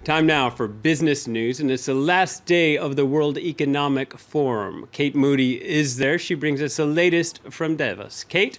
Time now for business news, and it's the last day of the World Economic Forum. Kate Moody is there. She brings us the latest from Davos. Kate?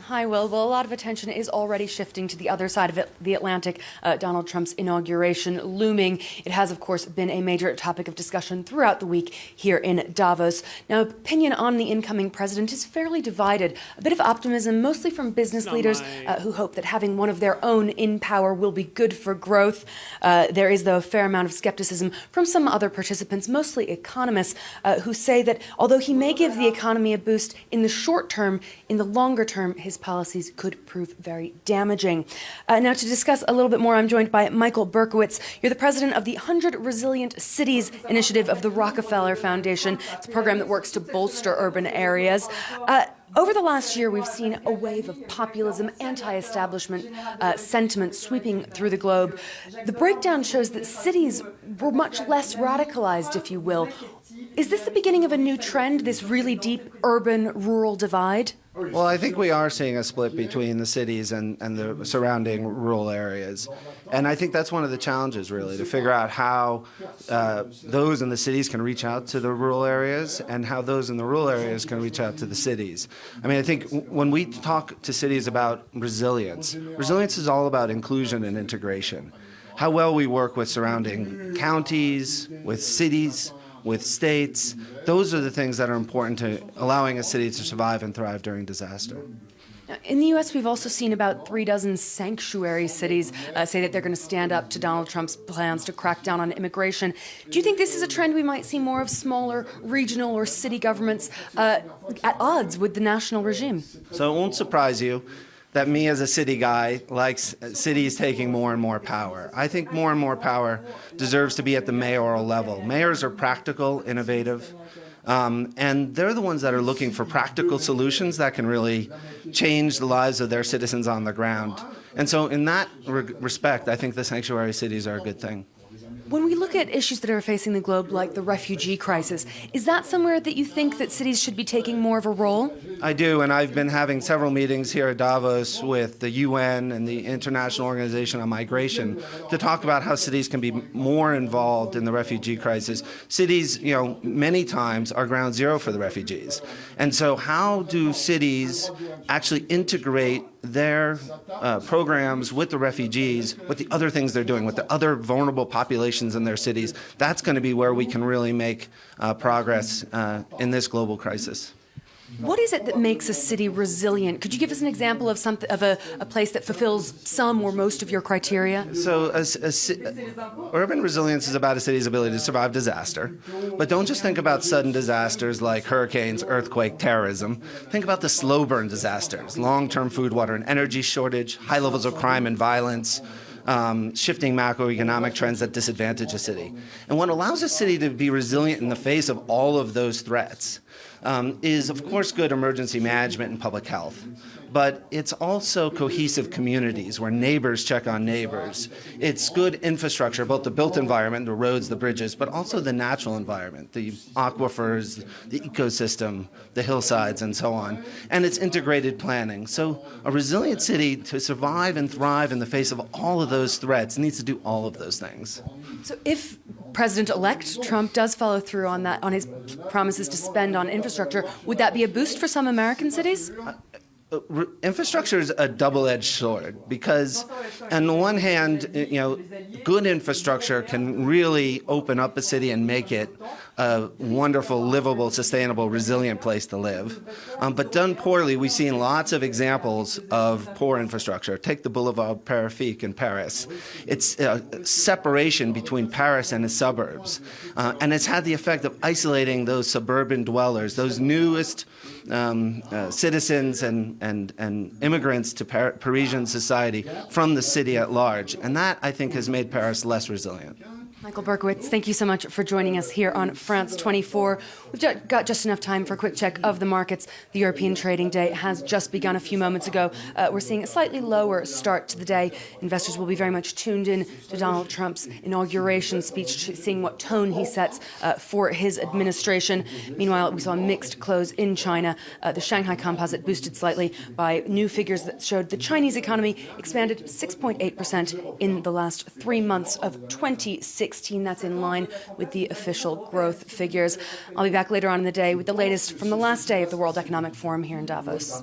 Hi, Will. Well, a lot of attention is already shifting to the other side of the Atlantic, Donald Trump's inauguration looming. It has, of course, been a major topic of discussion throughout the week here in Davos. Now, opinion on the incoming president is fairly divided. A bit of optimism, mostly from business leaders who hope that having one of their own in power will be good for growth. There is, though, a fair amount of skepticism from some other participants, mostly economists, who say that although he may give the economy a boost in the short term, in the longer term, his policies could prove very damaging. Now, to discuss a little bit more, I'm joined by Michael Berkowitz. You're the president of the 100 Resilient Cities initiative of the Rockefeller Foundation. It's a program that works to bolster urban areas. Over the last year, we've seen a wave of populism, anti-establishment sentiment sweeping through the globe. The breakdown shows that cities were much less radicalized, if you will. Is this the beginning of a new trend, this really deep urban-rural divide? Well, I think we are seeing a split between the cities and the surrounding rural areas. And I think that's one of the challenges, really, to figure out how those in the cities can reach out to the rural areas and how those in the rural areas can reach out to the cities. I mean, I think when we talk to cities about resilience, resilience is all about inclusion and integration. How well we work with surrounding counties, with cities, with states, those are the things that are important to allowing a city to survive and thrive during disaster. In the U.S., we've also seen about 36 sanctuary cities say that they're going to stand up to Donald Trump's plans to crack down on immigration. Do you think this is a trend we might see more of, smaller regional or city governments at odds with the national regime? So it won't surprise you that me as a city guy likes cities taking more and more power. I think more and more power deserves to be at the mayoral level. Mayors are practical, innovative, and they're the ones that are looking for practical solutions that can really change the lives of their citizens on the ground. And so in that respect, I think the sanctuary cities are a good thing. When we look at issues that are facing the globe, like the refugee crisis, is that somewhere that you think that cities should be taking more of a role? I do, and I've been having several meetings here at Davos with the UN and the International Organization on Migration to talk about how cities can be more involved in the refugee crisis. Cities, many times are ground zero for the refugees. And so how do cities actually integrate their programs with the refugees, with the other things they're doing, with the other vulnerable populations in their cities? That's going to be where we can really make progress in this global crisis. What is it that makes a city resilient? Could you give us an example of a place that fulfills some or most of your criteria? So urban resilience is about a city's ability to survive disaster. But don't just think about sudden disasters like hurricanes, earthquake, terrorism. Think about the slow burn disasters, long-term food, water, and energy shortage, high levels of crime and violence, shifting macroeconomic trends that disadvantage a city. And what allows a city to be resilient in the face of all of those threats is, of course, good emergency management and public health. But it's also cohesive communities where neighbors check on neighbors. It's good infrastructure, both the built environment, the roads, the bridges, but also the natural environment, the aquifers, the ecosystem, the hillsides, and so on. And it's integrated planning. So a resilient city, to survive and thrive in the face of all of those threats, needs to do all of those things. So if President-elect Trump does follow through on that, on his promises to spend on infrastructure, would that be a boost for some American cities? Infrastructure is a double-edged sword because, on the one hand, good infrastructure can really open up a city and make it a wonderful, livable, sustainable, resilient place to live. But done poorly, we've seen lots of examples of poor infrastructure. Take the Boulevard Périphérique in Paris. It's a separation between Paris and its suburbs. And it's had the effect of isolating those suburban dwellers, those newest citizens and immigrants to Parisian society from the city at large. And that, I think, has made Paris less resilient. Michael Berkowitz, thank you so much for joining us here on France 24. We've got just enough time for a quick check of the markets. The European trading day has just begun a few moments ago. We're seeing a slightly lower start to the day. Investors will be very much tuned in to Donald Trump's inauguration speech, seeing what tone he sets for his administration. Meanwhile, we saw a mixed close in China. The Shanghai Composite boosted slightly by new figures that showed the Chinese economy expanded 6.8% in the last 3 months of 2016. That's in line with the official growth figures. I'll be back later on in the day with the latest from the last day of the World Economic Forum here in Davos.